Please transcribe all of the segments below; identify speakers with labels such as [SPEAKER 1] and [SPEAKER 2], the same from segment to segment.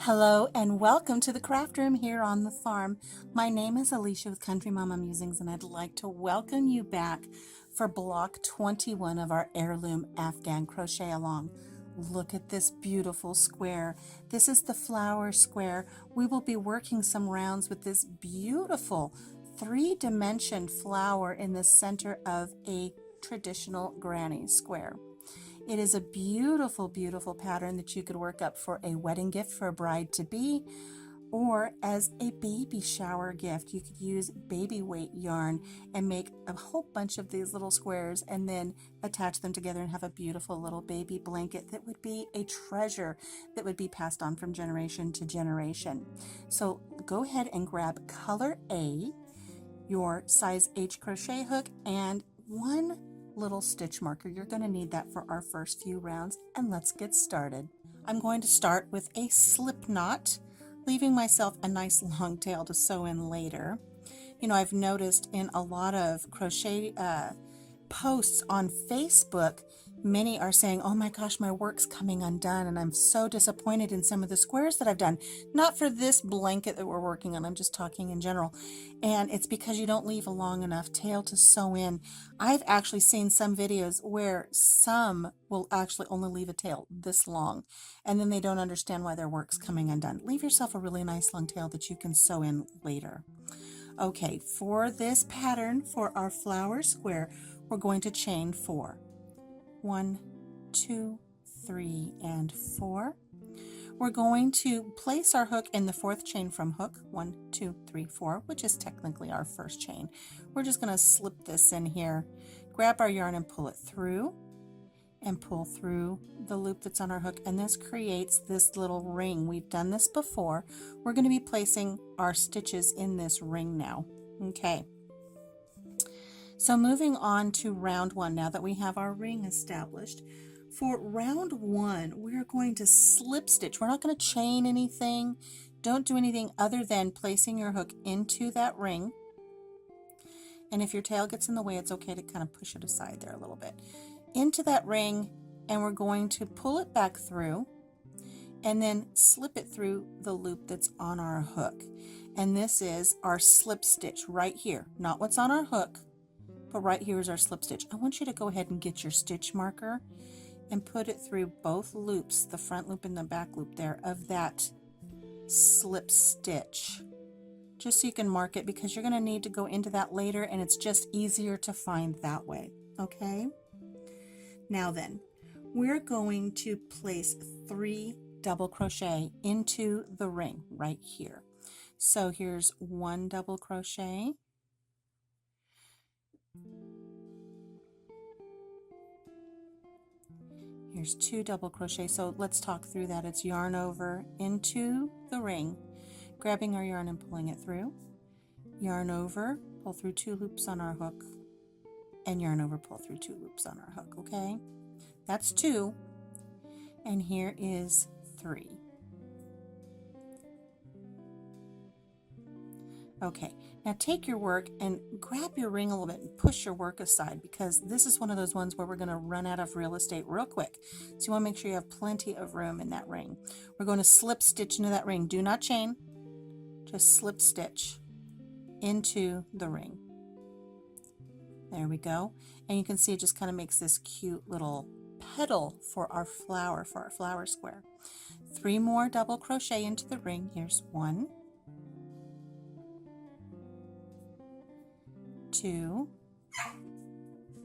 [SPEAKER 1] Hello and welcome to the craft room here on the farm. My name is Alicia with Country Mama Musings, and I'd like to welcome you back for block 21 of our Heirloom Afghan crochet along. Look at this beautiful square. This is the flower square. We will be working some rounds with this beautiful three-dimension flower in the center of a traditional granny square. It is a beautiful, beautiful pattern that you could work up for a wedding gift for a bride-to-be, or as a baby shower gift. You could use baby weight yarn and make a whole bunch of these little squares and then attach them together and have a beautiful little baby blanket that would be a treasure that would be passed on from generation to generation. So go ahead and grab color A, your size H crochet hook, and one little stitch marker. You're going to need that for our first few rounds, and let's get started. I'm going to start with a slip knot, leaving myself a nice long tail to sew in later. You know, I've noticed in a lot of crochet posts on Facebook, many are saying, oh my gosh, my work's coming undone, and I'm so disappointed in some of the squares that I've done. Not for this blanket that we're working on, I'm just talking in general. And it's because you don't leave a long enough tail to sew in. I've actually seen some videos where some will actually only leave a tail this long, and then they don't understand why their work's coming undone. Leave yourself a really nice long tail that you can sew in later. Okay, for this pattern, for our flower square, we're going to chain 4. 1, 2, 3, and 4. We're going to place our hook in the 4th chain from hook, 1, 2, 3, 4, which is technically our first chain. We're just going to slip this in here, grab our yarn and pull it through, and pull through the loop that's on our hook, and this creates this little ring. We've done this before. We're going to be placing our stitches in this ring now. Okay. So moving on to round 1, now that we have our ring established. For round 1, we're going to slip stitch. We're not going to chain anything. Don't do anything other than placing your hook into that ring. And if your tail gets in the way, it's okay to kind of push it aside there a little bit. Into that ring, and we're going to pull it back through and then slip it through the loop that's on our hook. And this is our slip stitch right here, not what's on our hook, but right here is our slip stitch. I want you to go ahead and get your stitch marker and put it through both loops, the front loop and the back loop there, of that slip stitch, just so you can mark it, because you're going to need to go into that later, and it's just easier to find that way. Okay? Now then, we're going to place 3 double crochet into the ring right here. So here's 1 double crochet, here's 2 double crochet. So let's talk through that. It's yarn over into the ring, grabbing our yarn and pulling it through, yarn over, pull through 2 loops on our hook, and yarn over, pull through 2 loops on our hook. Okay, that's 2, and here is 3. Okay, now take your work and grab your ring a little bit and push your work aside, because this is one of those ones where we're going to run out of real estate real quick. So you want to make sure you have plenty of room in that ring. We're going to slip stitch into that ring. Do not chain, just slip stitch into the ring. There we go. And you can see it just kind of makes this cute little petal for our flower square. 3 more double crochet into the ring. Here's 1, 2,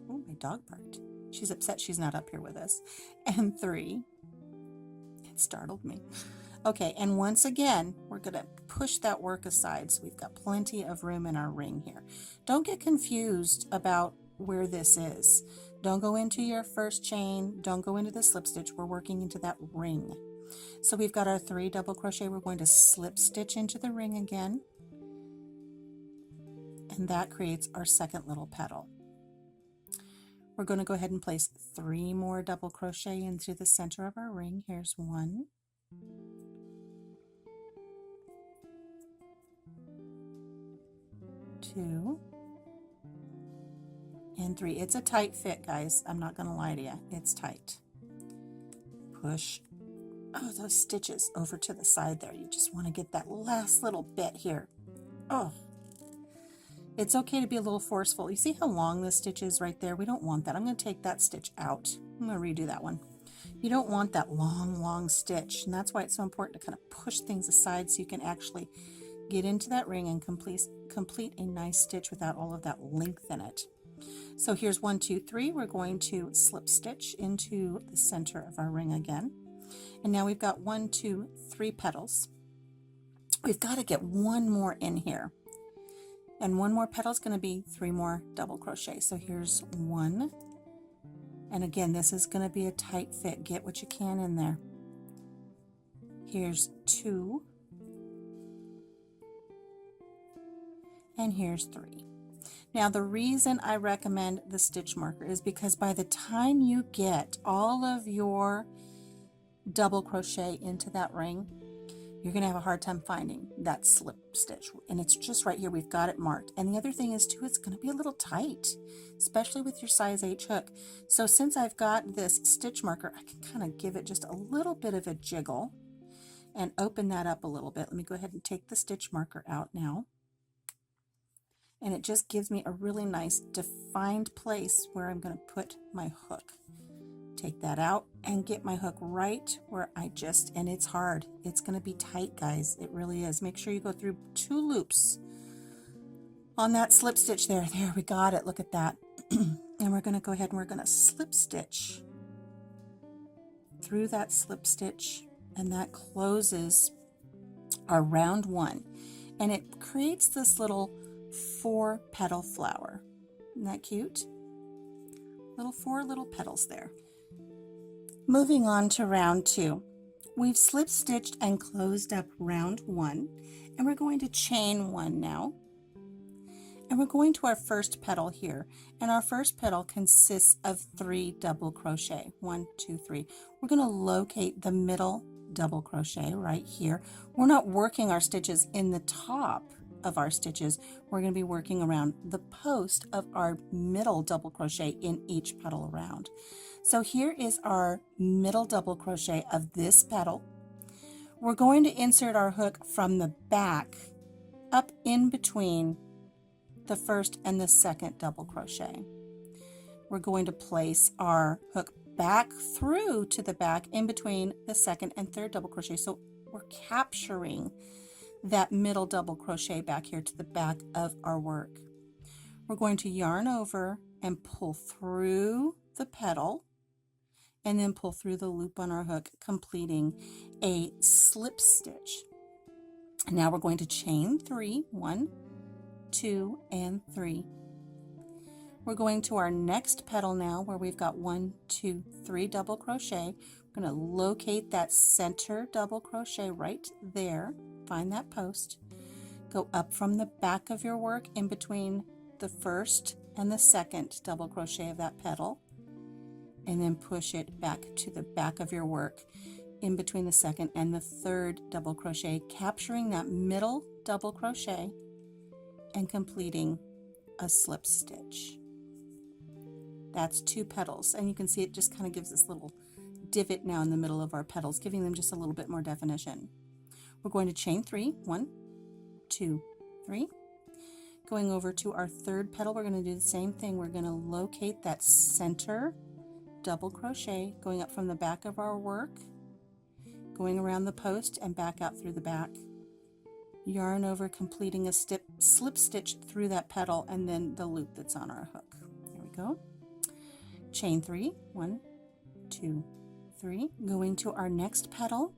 [SPEAKER 1] oh, my dog barked. She's upset she's not up here with us. And 3. It startled me. Okay, and once again, we're going to push that work aside so we've got plenty of room in our ring here. Don't get confused about where this is. Don't go into your first chain. Don't go into the slip stitch. We're working into that ring. So we've got our 3 double crochet. We're going to slip stitch into the ring again, and that creates our second little petal. We're going to go ahead and place 3 more double crochet into the center of our ring. Here's 1, 2, and 3. It's a tight fit, guys. I'm not going to lie to you. It's tight. Push Oh, those stitches over to the side there. You just want to get that last little bit here. Oh, it's okay to be a little forceful. You see how long this stitch is right there? We don't want that. I'm going to take that stitch out. I'm going to redo that one. You don't want that long stitch, and that's why it's so important to kind of push things aside so you can actually get into that ring and complete a nice stitch without all of that length in it. So here's 1, 2, 3. We're going to slip stitch into the center of our ring again. And now we've got 1, 2, 3 petals. We've got to get one more in here. And one more petal is going to be 3 more double crochet. So here's 1. And again, this is going to be a tight fit. Get what you can in there. Here's 2. And here's 3. Now the reason I recommend the stitch marker is because by the time you get all of your double crochet into that ring, you're going to have a hard time finding that slip stitch. And it's just right here. We've got it marked. And the other thing is too, it's going to be a little tight, especially with your size H hook. So since I've got this stitch marker, I can kind of give it just a little bit of a jiggle and open that up a little bit. Let me go ahead and take the stitch marker out now. And it just gives me a really nice defined place where I'm going to put my hook. Take that out and get my hook right where and it's hard. It's going to be tight, guys. It really is. Make sure you go through 2 loops on that slip stitch there. There, we got it. Look at that. And we're going to go ahead and we're going to slip stitch through that slip stitch, and that closes our round 1. And it creates this little 4 petal flower. Isn't that cute? 4 little petals there. Moving on to round 2. We've slip stitched and closed up round 1, and we're going to chain 1 now. And we're going to our first petal here, and our first petal consists of 3 double crochet. 1, 2, 3. We're going to locate the middle double crochet right here. We're not working our stitches in the top of our stitches. We're going to be working around the post of our middle double crochet in each petal around. So here is our middle double crochet of this petal. We're going to insert our hook from the back up in between the first and the second double crochet. We're going to place our hook back through to the back in between the second and third double crochet. So we're capturing that middle double crochet back here to the back of our work. We're going to yarn over and pull through the petal and then pull through the loop on our hook, completing a slip stitch. Now we're going to chain 3, 1, 2, and 3. We're going to our next petal now where we've got 1, 2, 3 double crochet. We're going to locate that center double crochet right there. Find that post. Go up from the back of your work in between the first and the second double crochet of that petal, and then push it back to the back of your work in between the second and the third double crochet, capturing that middle double crochet and completing a slip stitch. That's 2 petals, and you can see it just kind of gives this little divot now in the middle of our petals, giving them just a little bit more definition. We're going to chain 3, 1, 2, 3. Going over to our third petal, we're going to do the same thing. We're going to locate that center double crochet, going up from the back of our work, going around the post and back out through the back. Yarn over, completing a slip stitch through that petal and then the loop that's on our hook. There we go. Chain 3, 1, 2, 3. Going to our next petal,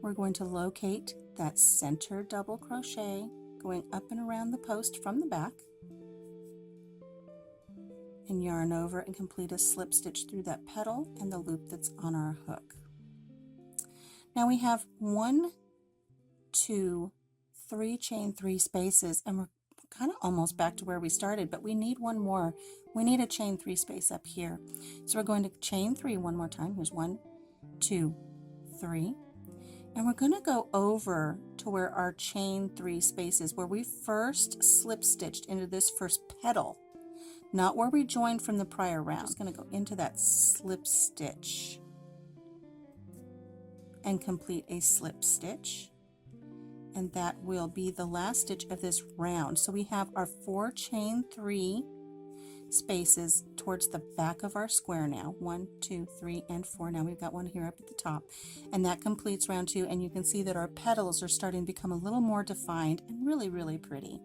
[SPEAKER 1] we're going to locate that center double crochet, going up and around the post from the back, and yarn over and complete a slip stitch through that petal and the loop that's on our hook. Now we have 1, 2, 3 chain 3 spaces, and we're kind of almost back to where we started, but we need one more. We need a chain 3 space up here. So we're going to chain 3 one more time. Here's 1, 2, 3. And we're going to go over to where our chain 3 spaces, where we first slip stitched into this first petal, not where we joined from the prior round. I'm just going to go into that slip stitch. and complete a slip stitch, and that will be the last stitch of this round. So we have our 4 chain 3 spaces towards the back of our square now. 1, 2, 3, and 4. Now we've got one here up at the top, and that completes round 2, and you can see that our petals are starting to become a little more defined and really, really pretty.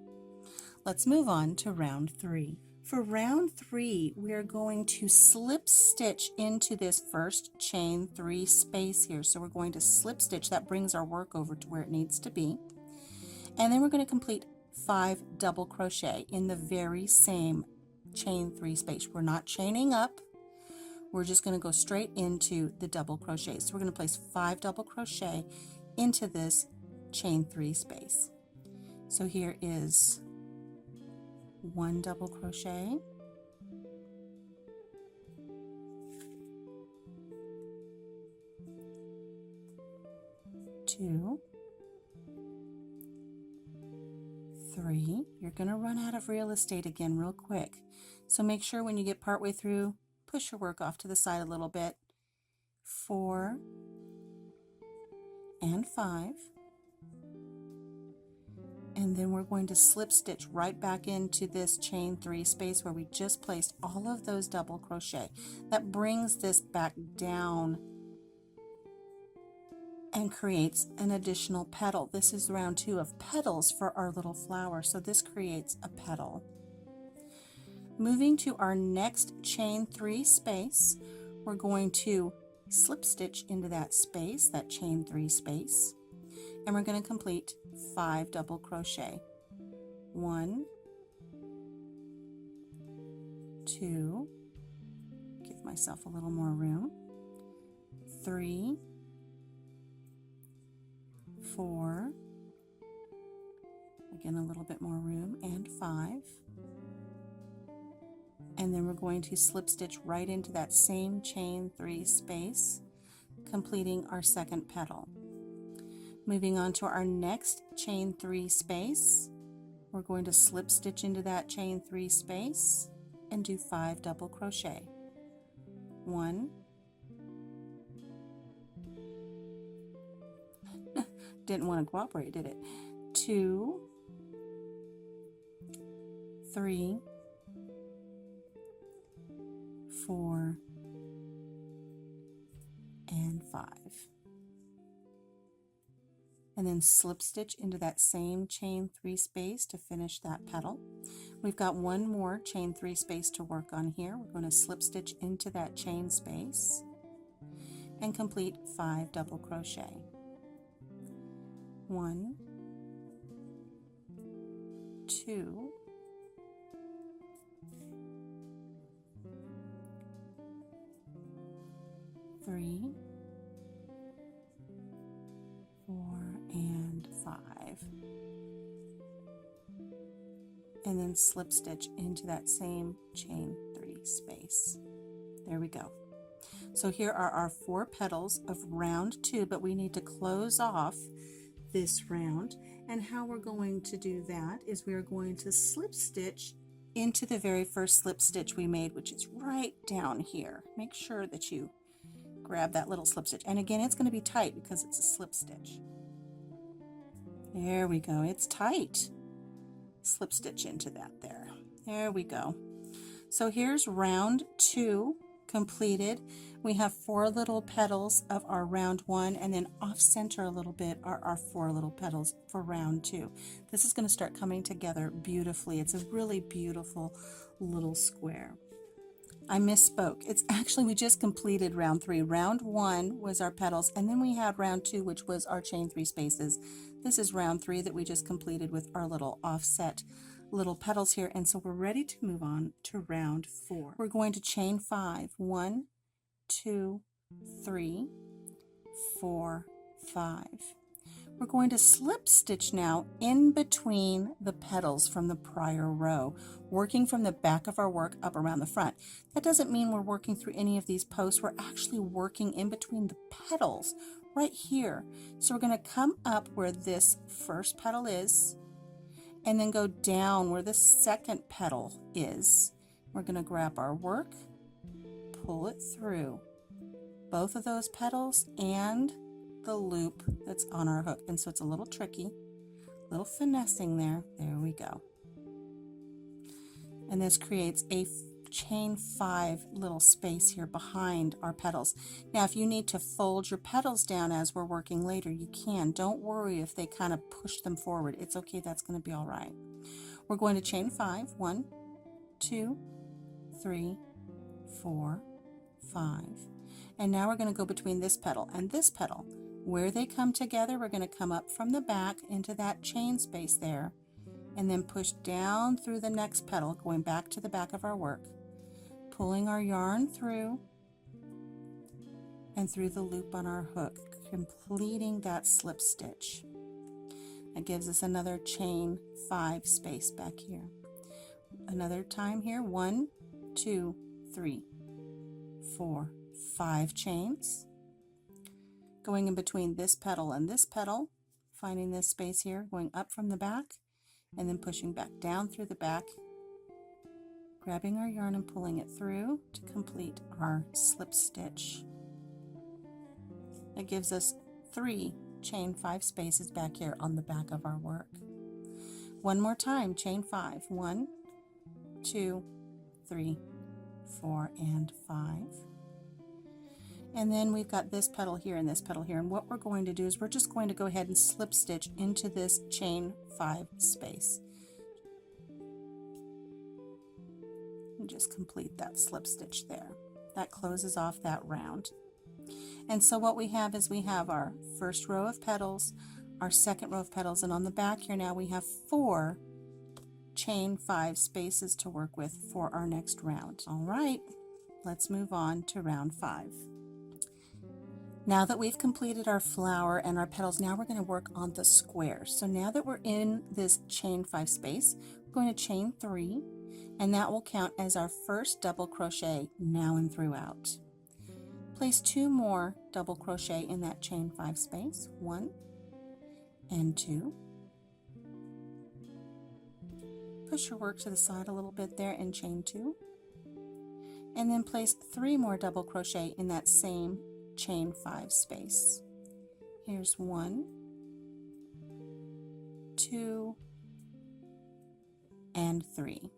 [SPEAKER 1] Let's move on to round 3. For round 3, we're going to slip stitch into this first chain 3 space here. So we're going to slip stitch. That brings our work over to where it needs to be. And then we're going to complete 5 double crochet in the very same chain 3 space. We're not chaining up. We're just going to go straight into the double crochet. So we're going to place 5 double crochet into this chain 3 space. So here is 1 double crochet, 2, 3. You're going to run out of real estate again real quick. So make sure when you get partway through, push your work off to the side a little bit. 4 and 5. And then we're going to slip stitch right back into this chain 3 space where we just placed all of those double crochet. That brings this back down and creates an additional petal. This is round 2 of petals for our little flower, so this creates a petal. Moving to our next chain 3 space, we're going to slip stitch into that space, that chain 3 space, and we're going to complete 5 double crochet. 1, 2, give myself a little more room, 3, 4, again a little bit more room, and 5. And then we're going to slip stitch right into that same chain 3 space, completing our second petal. Moving on to our next chain 3 space, we're going to slip stitch into that chain 3 space and do 5 double crochet. 1, didn't want to cooperate, did it? 2, 3, 4, and 5. And then slip stitch into that same chain 3 space to finish that petal. We've got one more chain 3 space to work on here. We're going to slip stitch into that chain space and complete 5 double crochet. 1, 2, 3, 4, and 5. And then slip stitch into that same chain 3 space. There we go. So here are our 4 petals of round 2, but we need to close off this round. And how we're going to do that is we're going to slip stitch into the very first slip stitch we made, which is right down here. Make sure that you grab that little slip stitch. And again, it's going to be tight because it's a slip stitch. There we go. It's tight. Slip stitch into that there. There we go. So here's round 2 completed. We have 4 little petals of our round 1, and then off center a little bit are our 4 little petals for round 2. This is going to start coming together beautifully. It's a really beautiful little square. I misspoke. It's actually, we just completed round 3. Round 1 was our petals, and then we had round 2, which was our chain 3 spaces. This is round 3 that we just completed with our little offset little petals here, and so we're ready to move on to round 4. We're going to chain 5. 1, 2, 3, 4, 5. We're going to slip stitch now in between the petals from the prior row, working from the back of our work up around the front. That doesn't mean we're working through any of these posts. We're actually working in between the petals right here. So we're going to come up where this first petal is, and then go down where the second petal is. We're going to grab our work, pull it through both of those petals and the loop that's on our hook. And so it's a little tricky, a little finessing there. There we go. And this creates a chain 5 little space here behind our petals. Now if you need to fold your petals down as we're working later, you can. Don't worry if they kind of push them forward. It's okay, that's going to be all right. We're going to chain 5. 1, 2, 3, 4, 5. And now we're going to go between this petal and this petal. Where they come together, we're going to come up from the back into that chain space there, and then push down through the next petal, going back to the back of our work, pulling our yarn through and through the loop on our hook, completing that slip stitch. That gives us another chain 5 space back here. Another time here, 1, 2, 3, 4, 5 chains. Going in between this petal and this petal, finding this space here, going up from the back, and then pushing back down through the back, grabbing our yarn and pulling it through to complete our slip stitch. That gives us 3 chain 5 spaces back here on the back of our work. One more time, chain 5. 1, 2, 3, 4, and 5. And then we've got this petal here and this petal here, and what we're going to do is we're just going to go ahead and slip stitch into this chain 5 space. And just complete that slip stitch there. That closes off that round. And so what we have is we have our first row of petals, our second row of petals, and on the back here now we have 4 chain 5 spaces to work with for our next round. All right, let's move on to round 5. Now that we've completed our flower and our petals, now we're going to work on the square. So now that we're in this chain 5 space, we're going to chain 3, and that will count as our first double crochet now and throughout. Place 2 more double crochet in that chain 5 space, 1 and 2. Push your work to the side a little bit there and chain 2. And then place 3 more double crochet in that same chain 5 space. Here's 1, 2, and 3.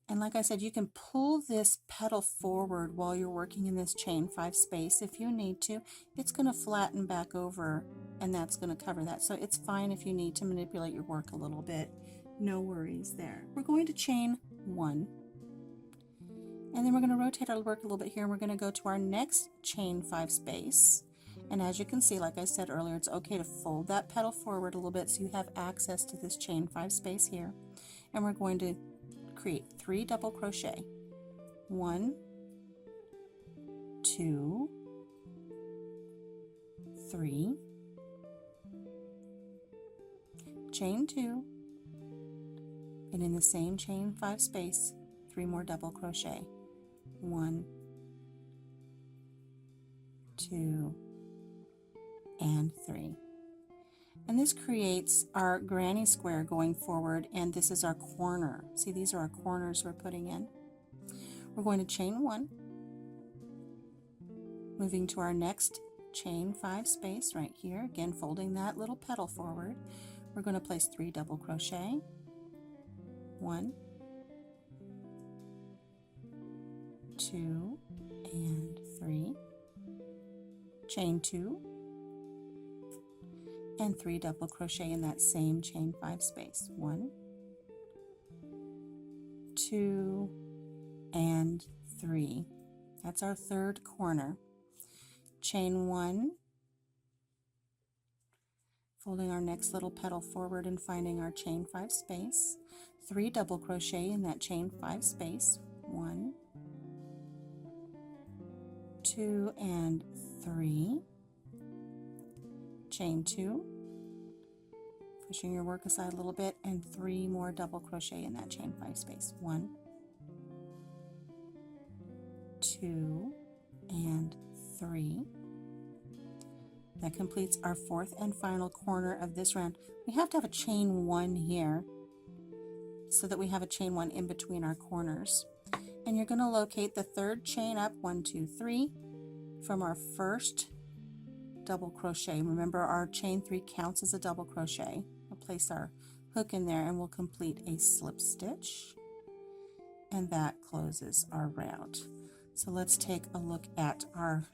[SPEAKER 1] And like I said, you can pull this petal forward while you're working in this chain 5 space if you need to. It's going to flatten back over, and that's going to cover that. So it's fine if you need to manipulate your work a little bit. No worries there. We're going to chain 1. And then we're going to rotate our work a little bit here, and we're going to go to our next chain 5 space. And as you can see, like I said earlier, it's okay to fold that petal forward a little bit so you have access to this chain 5 space here. And we're going to create 3 double crochet. 1, 2, 3, chain 2, and in the same chain 5 space, 3 more double crochet. 1, 2, and 3. And this creates our granny square going forward, and this is our corner. See, these are our corners we're putting in. We're going to chain 1, moving to our next chain 5 space right here, again folding that little petal forward. We're going to place 3 double crochet. 1, 2, and 3, chain 2, and 3 double crochet in that same chain 5 space. 1, 2, and 3. That's our third corner. Chain 1, folding our next little petal forward and finding our chain 5 space. 3 double crochet in that chain 5 space. 1, 2, and 3. Chain 2, pushing your work aside a little bit, and 3 more double crochet in that chain 5 space. 1, 2, and 3. That completes our fourth and final corner of this round. We have to have a chain 1 here so that we have a chain 1 in between our corners. And you're going to locate the third chain up, 1, 2, 3, from our first double crochet. Remember, our chain 3 counts as a double crochet. We'll place our hook in there and we'll complete a slip stitch, and that closes our round. So let's take a look at our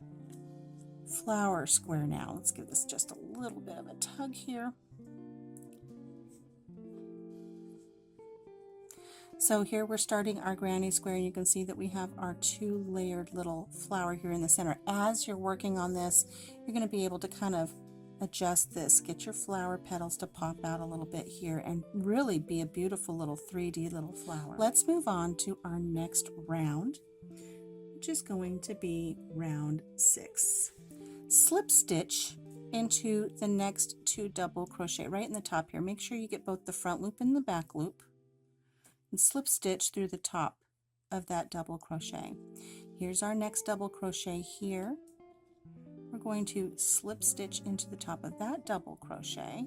[SPEAKER 1] flower square now. Let's give this just a little bit of a tug here. So here we're starting our granny square, and you can see that we have our 2 layered little flower here in the center. As you're working on this, you're going to be able to kind of adjust this, get your flower petals to pop out a little bit here and really be a beautiful little 3D little flower. Let's move on to our next round, which is going to be round 6. Slip stitch into the next 2 double crochet right in the top here. Make sure you get both the front loop and the back loop, and slip stitch through the top of that double crochet. Here's our next double crochet here. We're going to slip stitch into the top of that double crochet,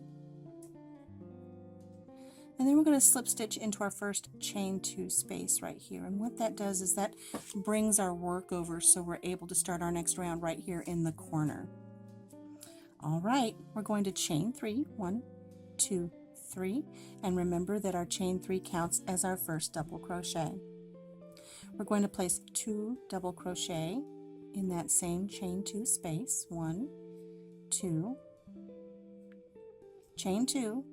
[SPEAKER 1] and then we're going to slip stitch into our first chain 2 space right here. And what that does is that brings our work over so we're able to start our next round right here in the corner. All right, we're going to chain 3, 1, 2, 3, and remember that our chain 3 counts as our first double crochet. We're going to place 2 double crochet in that same chain 2 space, 1, 2, chain 2.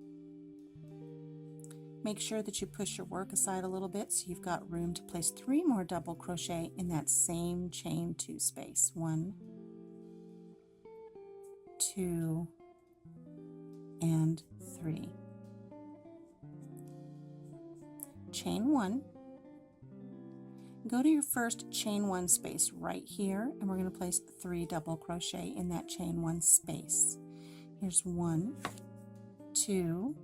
[SPEAKER 1] Make sure that you push your work aside a little bit so you've got room to place 3 more double crochet in that same chain 2 space, 1, 2, and 3. Chain 1, go to your first chain 1 space right here, and we're going to place 3 double crochet in that chain 1 space. Here's 1, 2,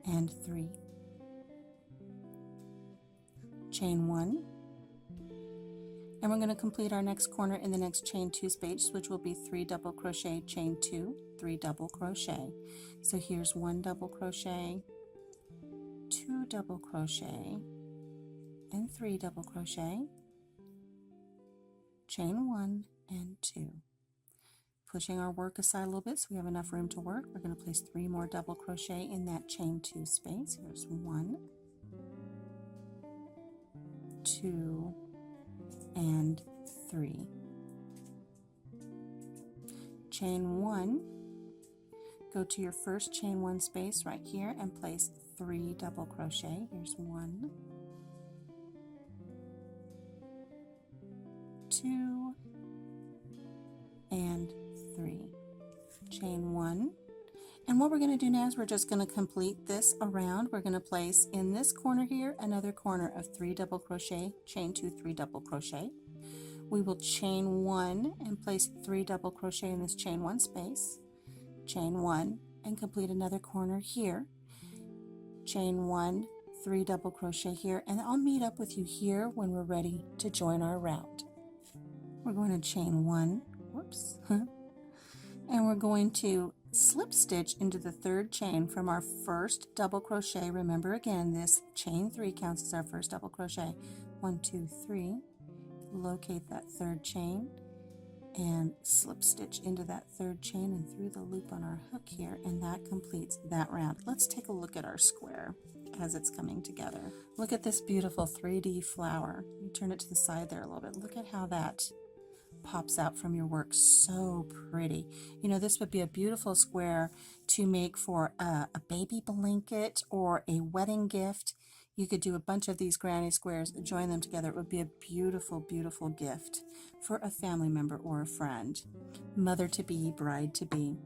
[SPEAKER 1] and 3. Chain 1, and we're going to complete our next corner in the next chain 2 space, which will be 3 double crochet, chain 2, 3 double crochet. So here's 1 double crochet, 2 double crochet, and 3 double crochet, chain 1 and 2. Pushing our work aside a little bit so we have enough room to work, we're going to place 3 more double crochet in that chain 2 space. Here's 1, 2, and 3. Chain 1, go to your first chain 1 space right here and place 3 double crochet. Here's 1, 2, and 3. Chain 1, and what we're going to do now is we're just going to complete this around. We're going to place in this corner here another corner of 3 double crochet, chain 2, 3 double crochet. We will chain 1 and place 3 double crochet in this chain 1 space, chain 1, and complete another corner here, chain 1, 3 double crochet here, and I'll meet up with you here when we're ready to join our round. We're going to chain 1, whoops, and we're going to slip stitch into the 3rd chain from our first double crochet. Remember again, this chain 3 counts as our first double crochet. 1, 2, 3. Locate that 3rd chain and slip stitch into that 3rd chain and through the loop on our hook here, and that completes that round. Let's take a look at our square as it's coming together. Look at this beautiful 3D flower. Let me turn it to the side there a little bit. Look at how that pops out from your work. So pretty. You know, this would be a beautiful square to make for a baby blanket or a wedding gift. You could do a bunch of these granny squares, join them together. It would be a beautiful, beautiful gift for a family member or a friend, mother-to-be, bride-to-be.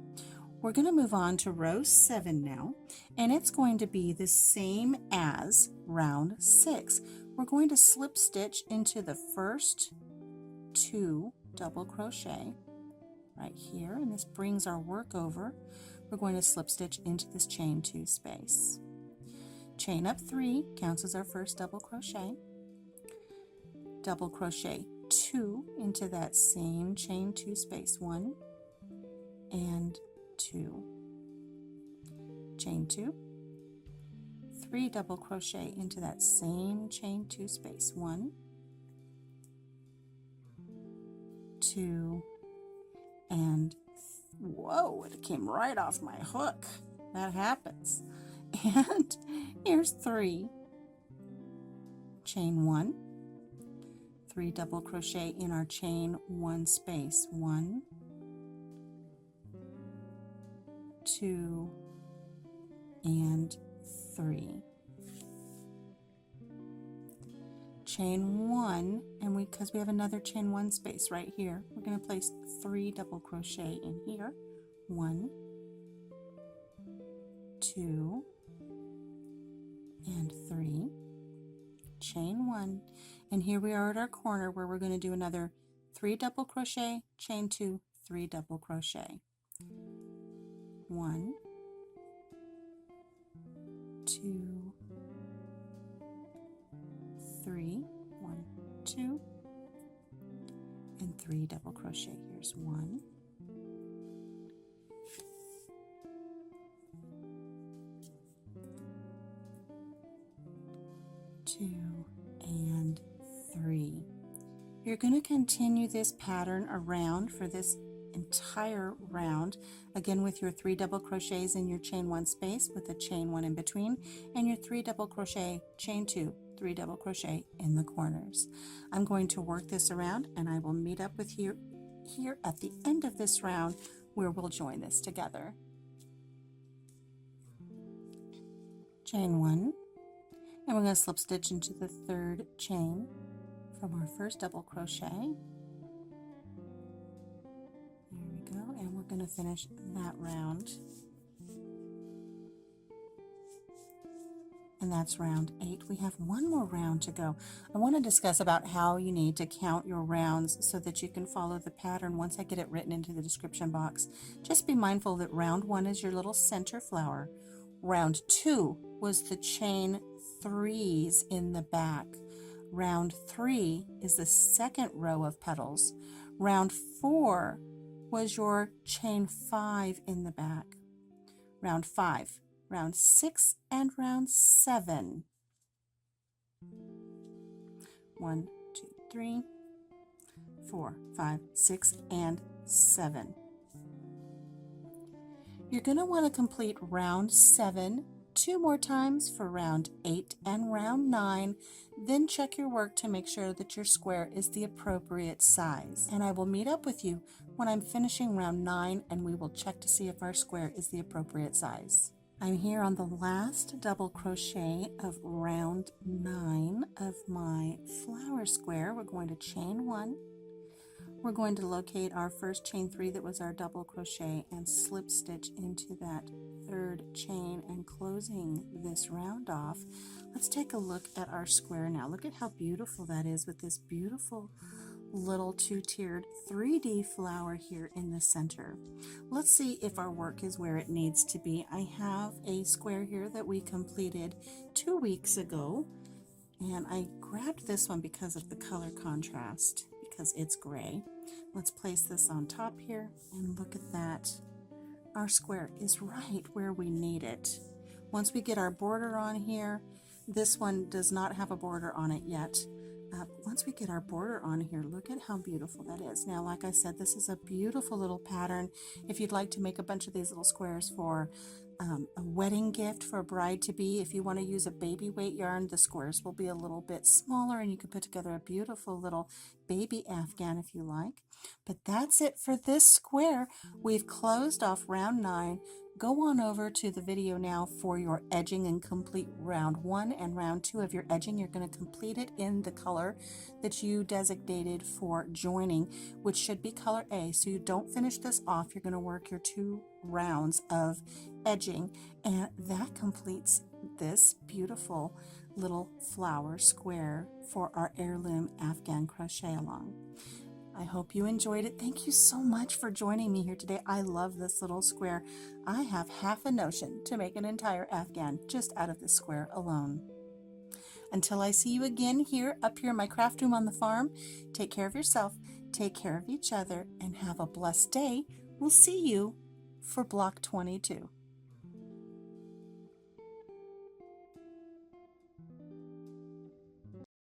[SPEAKER 1] We're going to move on to row 7 now, and it's going to be the same as round 6. We're going to slip stitch into the first 2 double crochet right here, and this brings our work over. We're going to slip stitch into this chain 2 space. Chain up 3 counts as our first double crochet. Double crochet 2 into that same chain 2 space, 1 and 2. Chain 2, 3 double crochet into that same chain 2 space, 1, 2, and whoa, it came right off my hook. That happens. And here's 3, chain 1, 3 double crochet in our chain 1 space, 1, 2, and 3. Chain 1, and because we have another chain 1 space right here, we're going to place 3 double crochet in here, 1, 2, and 3, chain 1, and here we are at our corner where we're going to do another 3 double crochet, chain 2, 3 double crochet, 1, 2, 3, 1, 2, and 3 double crochet. Here's 1, 2, and 3. You're going to continue this pattern around for this entire round, again with your 3 double crochets in your chain 1 space with a chain 1 in between, and your 3 double crochet, chain 2, 3 double crochet in the corners. I'm going to work this around, and I will meet up with you here at the end of this round where we'll join this together. Chain 1, and we're going to slip stitch into the 3rd chain from our first double crochet. There we go, and we're going to finish that round. And that's round 8. We have one more round to go. I want to discuss about how you need to count your rounds so that you can follow the pattern once I get it written into the description box. Just be mindful that round 1 is your little center flower. Round 2 was the chain 3s in the back. Round 3 is the second row of petals. Round 4 was your chain 5 in the back. Round 5, round 6, and round 7. 1, 2, 3, 4, 5, 6, and 7. You're going to want to complete round 7 2 more times for round 8 and round 9, then check your work to make sure that your square is the appropriate size. And I will meet up with you when I'm finishing round 9, and we will check to see if our square is the appropriate size. I'm here on the last double crochet of round 9 of my flower square. We're going to chain 1. We're going to locate our first chain 3 that was our double crochet and slip stitch into that 3rd chain and closing this round off. Let's take a look at our square now. Look at how beautiful that is with this beautiful little 2-tiered 3D flower here in the center. Let's see if our work is where it needs to be. I have a square here that we completed 2 weeks ago, and I grabbed this one because of the color contrast, because it's gray. Let's place this on top here, and look at that. Our square is right where we need it. Once we get our border on here, this one does not have a border on it yet. Once we get our border on here, look at how beautiful that is. Now, like I said, this is a beautiful little pattern. If you'd like to make a bunch of these little squares for a wedding gift for a bride-to-be, if you want to use a baby weight yarn, the squares will be a little bit smaller, and you can put together a beautiful little baby Afghan if you like. But that's it for this square. We've closed off round 9. Go on over to the video now for your edging and complete round 1 and round 2 of your edging. You're going to complete it in the color that you designated for joining, which should be color A. So you don't finish this off. You're going to work your 2 rounds of edging, and that completes this beautiful little flower square for our heirloom Afghan crochet along. I hope you enjoyed it. Thank you so much for joining me here today. I love this little square. I have half a notion to make an entire Afghan just out of this square alone. Until I see you again here up here in my craft room on the farm, take care of yourself, take care of each other, and have a blessed day. We'll see you for block 22.